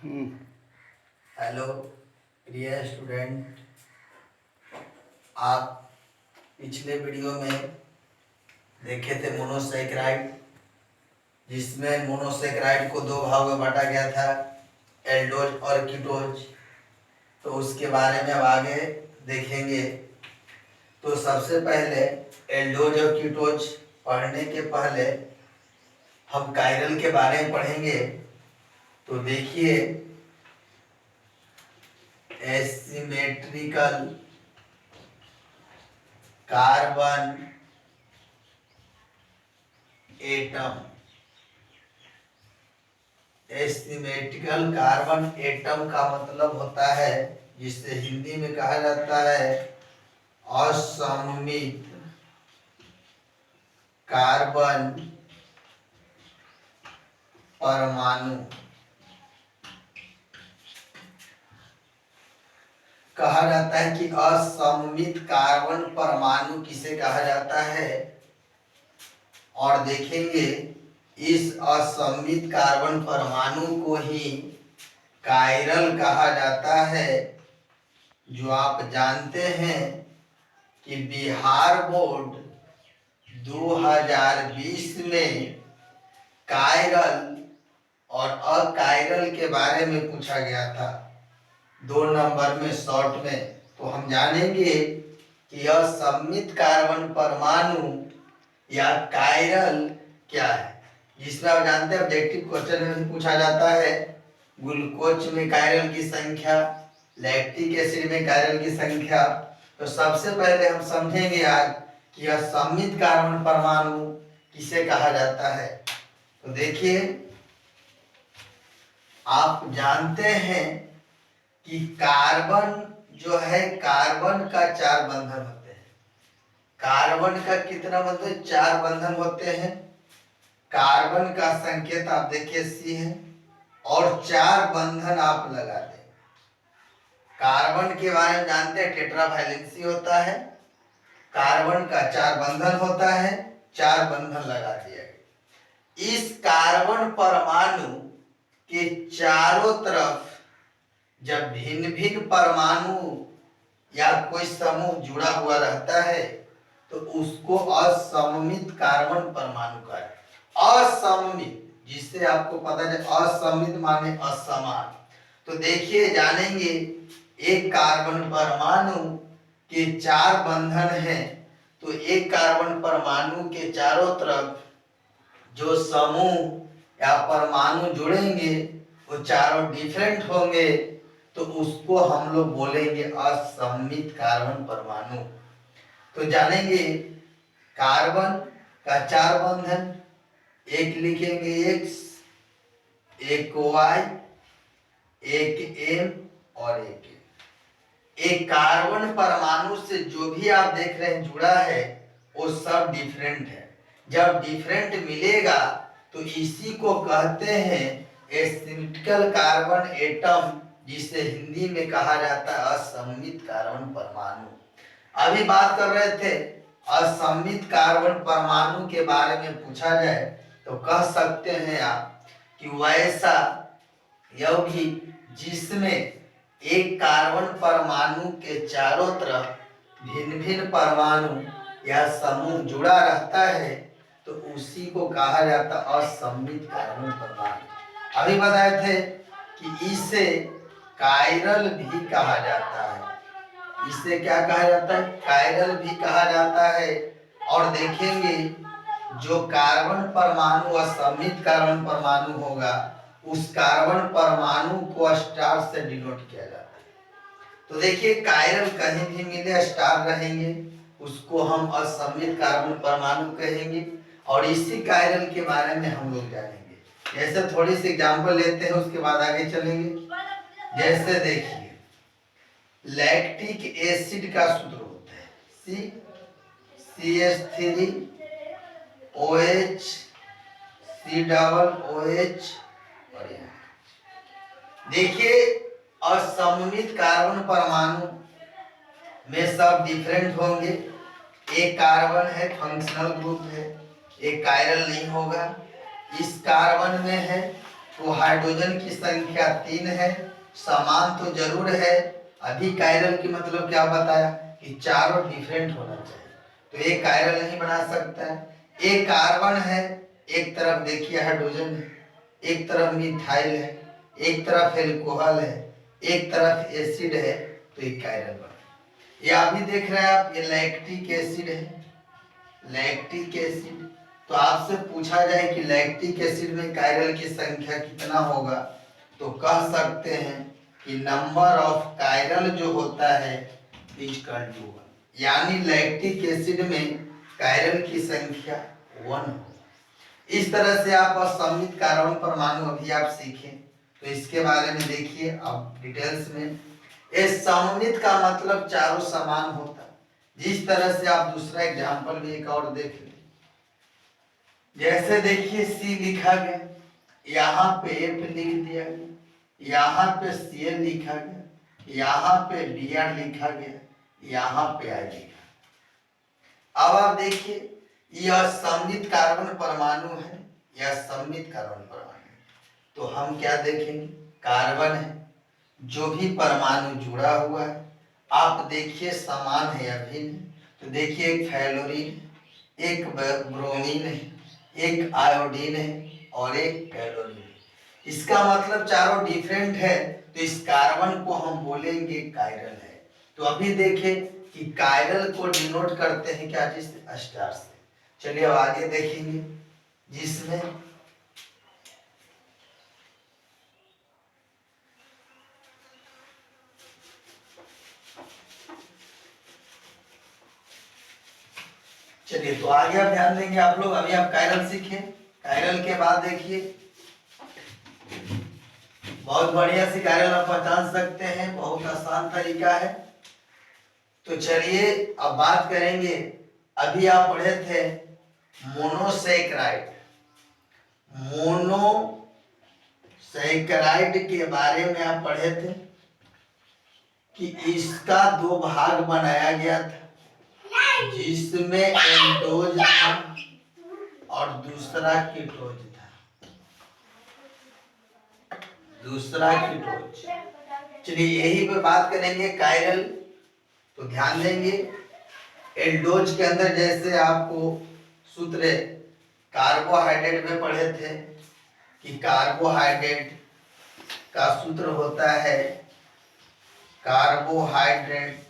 Hello प्रिय student, आप पिछले वीडियो में देखे थे मोनोसेकेराइड, जिसमें मोनोसेकेराइड को दो भाग में बांटा गया था, एल्डोज और कीटोज। तो उसके बारे में अब आगे देखेंगे। तो सबसे पहले एल्डोज और कीटोज पढ़ने के पहले हम कायरल के बारे में पढ़ेंगे। तो देखिए, asymmetrical carbon atom, asymmetrical carbon atom का मतलब होता है, जिसे हिंदी में कहा जाता है असममित कार्बन परमाणु। कहा जाता है कि असममित कार्बन परमाणु किसे कहा जाता है, और देखेंगे इस असममित कार्बन परमाणु को ही कायरल कहा जाता है। जो आप जानते हैं कि बिहार बोर्ड 2020 में कायरल और अकायरल के बारे में पूछा गया था, 2 नंबर में शॉर्ट में। तो हम जानेंगे कि असममित कार्बन परमाणु या कायरल क्या है, जिसमें आप जानते हैं ऑब्जेक्टिव क्वेश्चन में पूछा जाता है ग्लूकोज में कायरल की संख्या, लैक्टिक एसिड में कायरल की संख्या। तो सबसे पहले हम समझेंगे आज कि असममित कार्बन परमाणु किसे कहा जाता है। तो देखिए, आप जानते हैं कि कार्बन जो है, कार्बन का 4 बंधन होते हैं। कार्बन का कितना बंधन? 4 बंधन होते हैं। कार्बन का संकेत आप देखिए C है, और 4 बंधन आप लगा दें। कार्बन के बारे में जानते हैं टेट्रावैलेंसी होता है, कार्बन का 4 बंधन होता है, 4 बंधन लगा दिया गया। इस कार्बन परमाणु के चारों तरफ जब भिन्न भिन्न परमाणु या कोई समूह जुड़ा हुआ रहता है तो उसको असममित कार्बन परमाणु का है। असममित, जिससे आपको पता है असममित माने असमान। तो देखिए, जानेंगे एक कार्बन परमाणु के 4 बंधन हैं। तो एक कार्बन परमाणु के चारों तरफ जो समूह या परमाणु जुड़ेंगे वो चारों डिफरेंट होंगे, तो उसको हम लोग बोलेंगे असममित कार्बन परमाणु। तो जानेंगे कार्बन का 4 बंधन, एक लिखेंगे X, एक Y, एक M और एक N। एक कार्बन परमाणु से जो भी आप देख रहे हैं जुड़ा है वो सब डिफरेंट है। जब डिफरेंट मिलेगा तो इसी को कहते हैं एसिमेट्रिकल कार्बन एटम, जिसे हिंदी में कहा जाता है असममित कार्बन परमाणु। अभी बात कर रहे थे असममित कार्बन परमाणु के बारे में पूछा जाए तो कह सकते हैं आप कि वैसा यौगिक जिसमें एक कार्बन परमाणु के चारों तरफ भिन्न भिन्न परमाणु या समूह जुड़ा रहता है तो उसी को कहा जाता असममित कार्बन परमाणु। अभी बताए थे कि इसे कायरल भी कहा जाता है। इसे क्या कहा जाता है? कायरल भी कहा जाता है। और देखेंगे जो कार्बन परमाणु असममित कार्बन परमाणु होगा उस कार्बन परमाणु को स्टार से डिनोट किया जाता है। तो देखिए, कायरल कहीं भी मिले स्टार रहेंगे, उसको हम असममित कार्बन परमाणु कहेंगे। और इसी कायरल के बारे में हम लोग जानेंगे। जैसे थोड़ी सी एग्जांपल लेते हैं, उसके बाद आगे चलेंगे। जैसे देखिए, लैक्टिक एसिड का सूत्र होता है CH3 OH COOH। और देखिए, असममित कार्बन परमाणु में सब डिफरेंट होंगे। एक कार्बन है फंक्शनल ग्रुप है, एक कायरल नहीं होगा। इस कार्बन में है तो हाइड्रोजन की संख्या 3 है, समान तो जरूर है। अभी कायरल की मतलब क्या बताया कि चारों डिफरेंट होना चाहिए, तो एक कायरल नहीं बना सकता है। एक कार्बन है, एक तरफ देखिए हाइड्रोजन है, एक तरफ मिथाइल है, एक तरफ एल्कोहल है, एक तरफ एसिड है, तो एक कायरल बना। ये अभी देख रहे हैं आप, ये लैक्टिक एसिड है, लैक्टिक एसिड। तो आपसे पूछा जाए कि लैक्टिक एसिड में कायरल की संख्या कितना होगा, तो कह सकते हैं कि नंबर ऑफ कायरल जो होता है इक्वल टू 1, यानी लैक्टिक एसिड में कायरल की संख्या 1 हो। इस तरह से आप असममित कार्बन परमाणु अभी आप सीखें, तो इसके बारे में देखिए अब डिटेल्स में। सममित का मतलब चारों समान होता है। जिस तरह से आप दूसरा एग्जांपल भी एक और देख लें, जैसे देखिए सी लिखा गया, यहाँ पे एफ लिख दिया गया, यहाँ पे सी लिखा गया, यहाँ पे Br लिखा गया, यहाँ पे I लिखा। अब आप देखिए यह सममित कार्बन परमाणु है, यह सममित कार्बन परमाणु है। तो हम क्या देखेंगे, कार्बन है, जो भी परमाणु जुड़ा हुआ है आप देखिए समान है अभिन्न। तो देखिए एक फ्लोरीन, एक ब्रोमीन है, एक आयोडीन है और एक कैलोरीन है। इसका मतलब चारों डिफरेंट है, तो इस कार्बन को हम बोलेंगे कायरल है। तो अभी देखें कि कायरल को डिनोट करते हैं क्या, जिस स्टार से। चलिए अब आगे देखेंगे, जिसमें चलिए तो आगे आप ध्यान देंगे आप लोग। अभी आप कायरल सीखे, कायरल के बाद देखिए बहुत बढ़िया सी कायरल आप पहचान सकते हैं, बहुत आसान तरीका है। तो चलिए अब बात करेंगे, अभी आप पढ़े थे मोनोसैकेराइड, मोनोसैकेराइड के बारे में आप पढ़े थे कि इसका 2 भाग बनाया गया था, जिसमें एल्डोज था और दूसरा कीटोज था, दूसरा कीटोज। चलिए यही पे बात करेंगे कायरल। तो ध्यान देंगे एल्डोज के अंदर जैसे आपको सूत्र कार्बोहाइड्रेट में पढ़े थे कि कार्बोहाइड्रेट का सूत्र होता है, कार्बोहाइड्रेट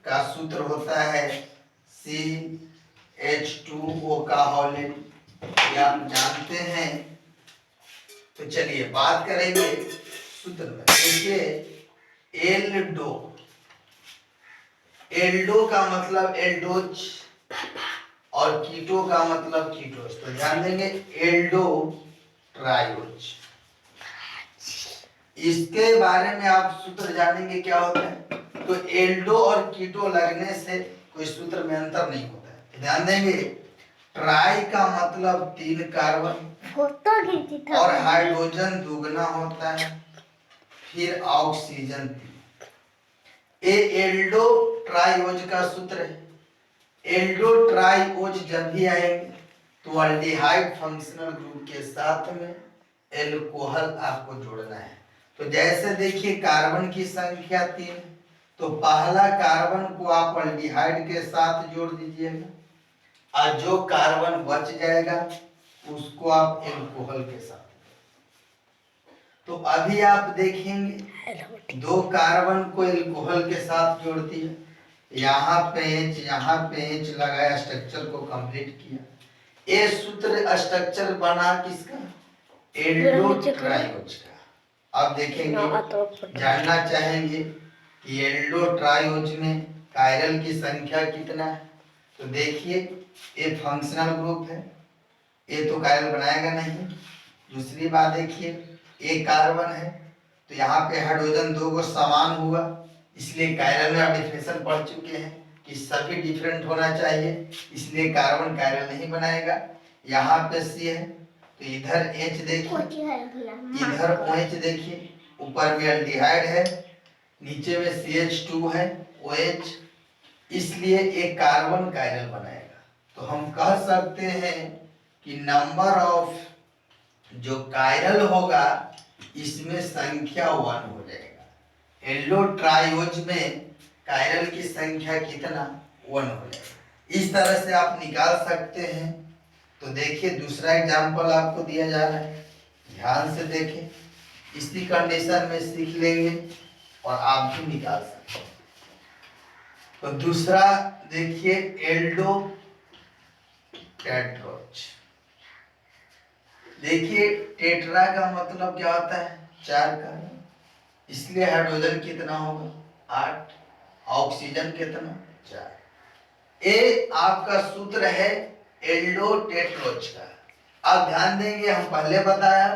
का सूत्र होता है CH2O का होलेट, ये आप जानते हैं। तो चलिए बात करेंगे सूत्र में। देखिए एल्डो, एल्डो का मतलब एल्डोज और कीटो का मतलब कीटोज। तो ध्यान देंगे एल्डो ट्रायोज, इसके बारे में आप सूत्र जानेंगे क्या होता है। तो एल्डो और कीटो लगने से कोई सूत्र में अंतर नहीं होता है। ध्यान देंगे ट्राई का मतलब 3 कार्बन और हाइड्रोजन दुगना होता है, फिर ऑक्सीजन 3। ये एल्डो ट्राइओज का सूत्र है। एल्डो ट्राइओज जब भी आएंगे तो अल्डिहाइड फंक्शनल ग्रुप के साथ में एल्कोहल आपको जोड़ना है। तो जैसे देखिए कार्बन की संख्या 3, तो पहला कार्बन को आप अल्डिहाइड के साथ जोड़ दीजिएगा और जो कार्बन बच जाएगा उसको आप एल्कोहल के साथ। तो अभी आप देखेंगे 2 कार्बन को एल्कोहल के साथ जोड़ दिया, यहाँ पे H लगाया, स्ट्रक्चर को कंप्लीट किया। ये सूत्र स्ट्रक्चर बना किसका, एल्डो ट्राइओज का। अब देखेंगे जानना चाहेंगे कि एल्डो ट्राइओज में कायरल की संख्या कितना है। तो देखिए ये फंक्शनल ग्रुप है, ये तो कायरल बनाएगा नहीं। दूसरी बात देखिए एक कार्बन है, तो यहाँ पे हाइड्रोजन 2 को समान हुआ, इसलिए कायरल में आप डिफिनेशन पढ़ चुके हैं कि सभी डिफरेंट होना चाहिए, इसलिए कार्बन कायरल नहीं बनाएगा। यहाँ पे C है तो इधर H देखिए, इधर OH देखिए, ऊपर में एल्डिहाइड है, नीचे में CH2 है OH, इसलिए एक कार्बन कायरल बनाएगा। तो हम कह सकते हैं कि नंबर ऑफ जो कायरल होगा इसमें संख्या 1 हो जाएगा। एल्डो ट्रायोज में कायरल की संख्या कितना 1 हो जाएगा। इस तरह से आप निकाल सकते हैं। तो देखिए दूसरा एग्जाम्पल आपको दिया जा रहा है, ध्यान से देखें। इसी कंडीशन में सीख लेंगे और आप भी निकाल सकते हैं। तो दूसरा देखिए एल्डो टेट्रोज। देखिए टेट्रा का मतलब क्या होता है 4 कार्बन, इसलिए हाइड्रोजन कितना होगा 8, ऑक्सीजन कितना 4। ये आपका सूत्र है एल्डो टेट्रोज का। आप ध्यान देंगे हम पहले बताया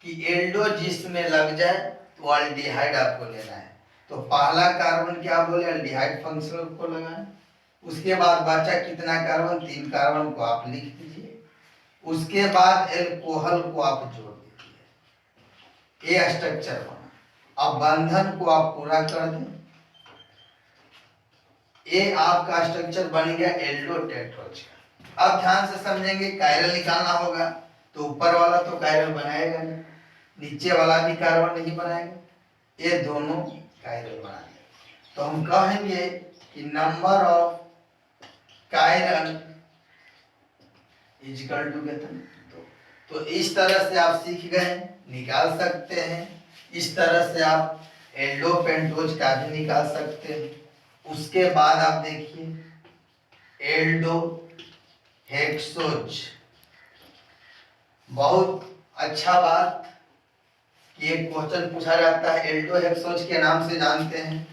कि एल्डो जिसमें लग जाए तो अल्डिहाइड आपको लेना है। तो पहला कार्बन क्या बोले अल्डिहाइड फंक्शनल को लगाना। उसके बाद बचा कितना कार्बन 3 कार्बन को आप लिख दीजिए। उसके बाद एल्कोहल को आप जोड़ दीजिए, ये स्ट्रक्चर बना। अब बंधन को आप पूरा कर दें, ये आपका स्ट्रक्चर बन गया एल्डो टेट्रोज का। अब ध्यान से समझेंगे, कायरल निकालना होगा तो ऊपर वाला तो कायरल बनाएगा नहीं, नीचे वाला भी कार्बन नहीं बनाएगा, ये दोनों कायरल बनाएंगे। तो हम कहेंगे कि number of chiral equal to कितना 2। तो इस तरह से आप सीख गए, निकाल सकते हैं। इस तरह से आप एल्डो पेंटोज का भी निकाल सकते हैं। उसके बाद आप देखिए एल्डो हेक्सोज। बहुत अच्छा बात कि एक क्वेश्चन पूछा जाता है एल्डो हेक्सोज के नाम से जानते हैं,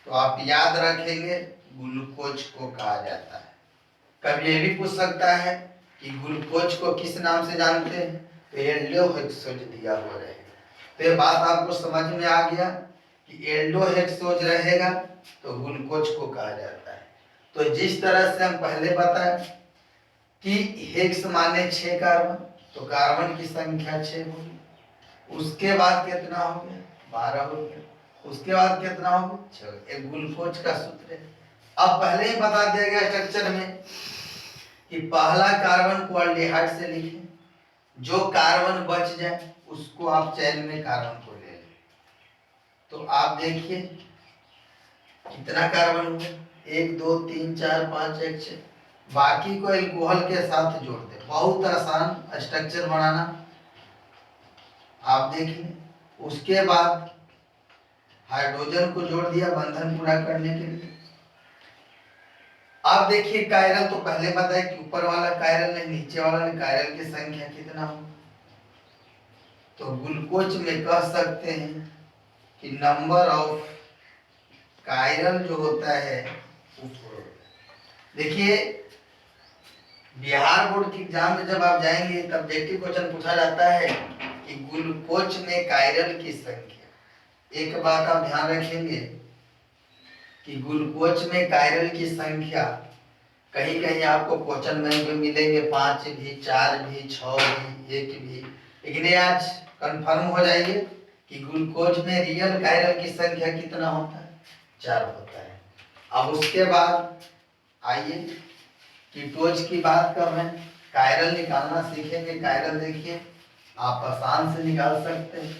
तो आप याद रखेंगे ग्लूकोज को कहा जाता है। कभी ये भी पूछ सकता है कि ग्लूकोज को किस नाम से जानते हैं, तो एल्डो हेक्सोज दिया हुआ रहेगा। तो ये बात आपको समझ में आ गया कि एल्डो हेक्सोज रहेगा तो ग्लूकोज को कहा जाता है। तो जिस तरह से हम पहले बताए कि हेक्स माने 6 कार्बन, तो कार्बन की संख्या 6 होगी। उसके बाद कितना हो गया 12 हो गया। उसके बाद कितना हो गया 6। एक ग्लूकोज का सूत्र है। अब पहले ही बता दिया गया स्ट्रक्चर में कि पहला कार्बन को अल्डिहाइड से लिखें, जो कार्बन बच जाए उसको आप चैन में कार्बन को ले लें। तो आप देखिए कितना कार्बन हुआ 1 2 3 4 5 1 6। बाकी को एल्कोहल के साथ जोड़ दे। बहुत आसान स्ट्रक्चर बनाना, आप देखिए। उसके बाद हाइड्रोजन को जोड़ दिया बंधन पूरा करने के लिए। आप देखिए कायरल तो पहले बताया कि ऊपर वाला कायरल नहीं नीचे वाला नहीं, कायरल की संख्या कितना हो। तो ग्लूकोज में कह सकते हैं कि नंबर ऑफ कायरल जो होता है ऊपर। देखिए बिहार बोर्ड के एग्जाम में जब आप जाएंगे तब ऑब्जेक्टिव क्वेश्चन पूछा जाता है कि ग्लूकोज में कायरल की संख्या। एक बात आप ध्यान रखेंगे कि ग्लूकोज में कायरल की संख्या कहीं कहीं आपको क्वेश्चन में भी मिलेंगे 5 भी 4 भी 6 भी 1 भी, लेकिन ये आज कंफर्म हो जाइए कि ग्लूकोज में रियल कायरल की संख्या कितना होता है 4 होता है। अब उसके बाद आइए कीटोज की बात कर रहे हैं, कायरल निकालना सीखेंगे। कायरल देखिए आप आसान से निकाल सकते हैं।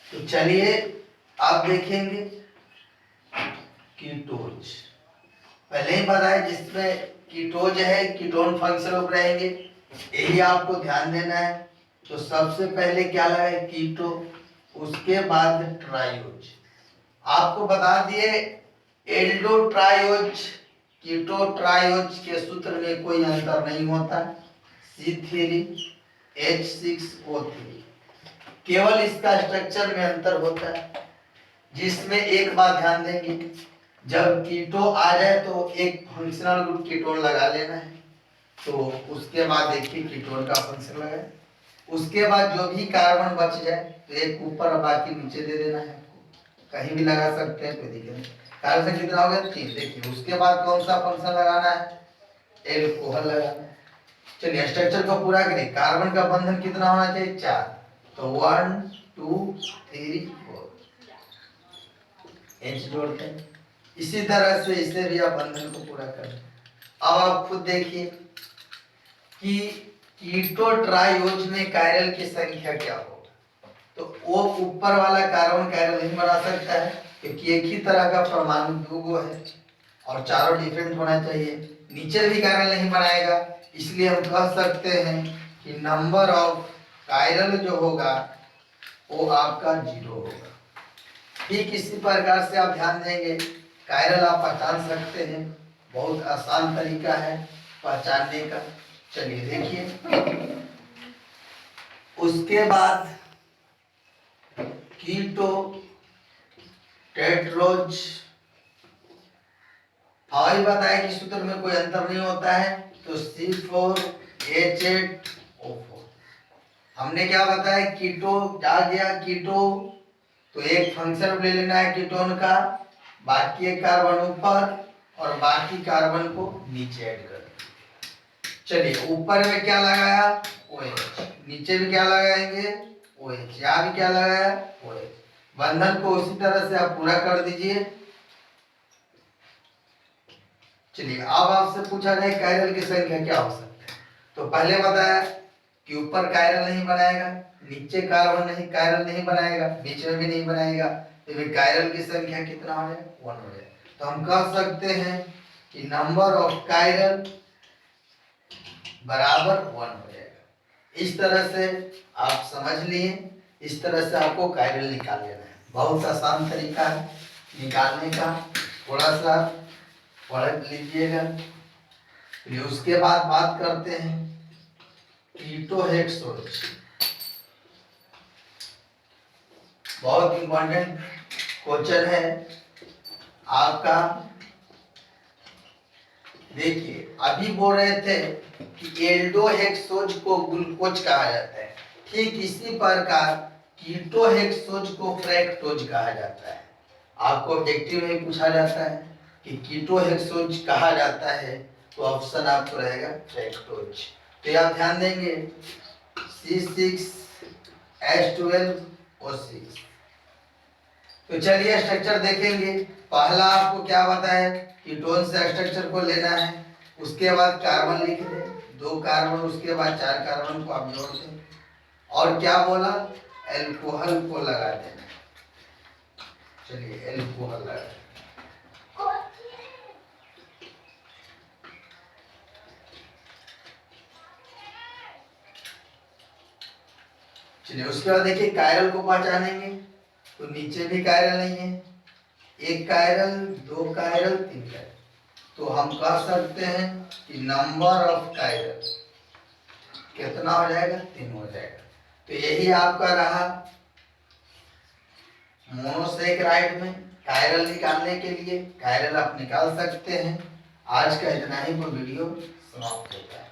तो चलिए आप देखेंगे कीटोज पहले ही बताया जिसमें कीटोज है कीटोन फंक्शनल ग्रुप रहेंगे, यही आपको ध्यान देना है। तो सबसे पहले क्या लगा है कीटो, उसके बाद ट्रायोज। आपको बता दिए एल्डो ट्रायोज कीटो ट्रायोज के सूत्र में कोई अंतर नहीं होता। C3H6O3 केवल इसका स्ट्रक्चर में अंतर होता है, जिसमें एक बात ध्यान देंगे जब कीटो आ जाए तो एक फंक्शनल ग्रुप कीटोन लगा लेना है। तो उसके बाद देखिए कीटोन का फंक्शन लगाए। उसके बाद जो भी कार्बन बच जाए तो एक ऊपर और बाकी नीचे दे देना है। कहीं भी लगा सकते हैं, कोई दिक्कत नहीं। कार्बन कितना हो गया 3। देखिए उसके बाद कौन सा फंक्शन लगाना है एल्कोहल लगाना है। चलिए स्ट्रक्चर को पूरा करें। कार्बन का बंधन कितना होना चाहिए 4। तो 1 2 3 4 H जोड़ते हैं। इसी तरह से इसे भी आप बंधन को पूरा करें। अब आप खुद देखिए कि कीटो ट्रायोज में कायरल की संख्या क्या होगा? तो वो ऊपर वाला कार्बन कायरल नहीं बना सकता है क्योंकि एक ही तरह का परमाणु दो है और चारों डिफरेंट होना चाहिए। नीचे भी कायरल नहीं बनाएगा, इसलिए हम कह सकते हैं कि नंबर ऑफ कायरल जो होगा वो आपका 0 होगा। ठीक इसी प्रकार से आप ध्यान देंगे, कायरल आप पहचान सकते हैं, बहुत आसान तरीका है पहचानने का। चलिए देखिए, उसके बाद कीटो टेट्रोज, हवाई बताया कि सूत्र में कोई अंतर नहीं होता है, तो C4H8O4। हमने क्या बताया, कीटो क्या गया, कीटो तो एक फंक्शन ले लेना है कीटोन का, बाकी एक कार्बन ऊपर और बाकी कार्बन को नीचे ऐड कर। चलिए ऊपर में क्या लगाया, OH, नीचे भी क्या लगाएंगे, OH, यहाँ भी क्या लगाया, OH। बंधन को उसी तरह से आप पूरा कर दीजिए। चलिए अब आपसे पूछा जाए कायरल की संख्या क्या हो सकता है, तो पहले बताया कि ऊपर कायरल नहीं बनाएगा, नीचे कार्बन नहीं कायरल नहीं बनाएगा, बीच में भी नहीं बनाएगा, तो कायरल की संख्या कितना हो जाएगा, 1 हो जाएगा। तो हम कह सकते हैं कि नंबर ऑफ कायरल बराबर 1 हो जाएगा। इस तरह से आप समझ लिए, इस तरह से आपको कायरल निकाल लेना है। बहुत आसान तरीका है निकालने का, थोड़ा सा पढ़ लीजिएगा। फिर उसके बाद बात करते हैं कीटोहेक्सोज, बहुत इंपॉर्टेंट क्वेश्चन है आपका। देखिए अभी बोल रहे थे कि एल्डोहेक्सोज को ग्लूकोज कहा जाता है, ठीक इसी प्रकार कीटोहेक्सोज को फ्रैक्टोज कहा जाता है। आपको ऑब्जेक्टिव में पूछा जाता है कि कीटोहेक्सोज कहा जाता है, तो ऑप्शन आपको रहेगा फ्रैक्टोज। तो आप ध्यान देंगे C6H12O6। तो चलिए स्ट्रक्चर देखेंगे। पहला आपको क्या बताया, कीटोन से स्ट्रक्चर को लेना है, उसके बाद कार्बन लिख दें, 2 कार्बन, उसके बाद 4 कार्बन को आप जोड़ दें, और क्या बोला, एल्कोहल को लगा देना। चलिए एल्कोहल लगा दें। चलिए उसके बाद देखिए कायरल को पहचानेंगे, तो नीचे भी कायरल नहीं है, 1 कायरल, 2 कायरल, 3 कायरल, तो हम कह सकते हैं कि नंबर ऑफ कायरल कितना हो जाएगा, 3 हो जाएगा। तो यही आपका रहा मोनोसेकेराइड में कायरल निकालने के लिए। कायरल आप निकाल सकते हैं। आज का इतना ही, वीडियो समाप्त होता है।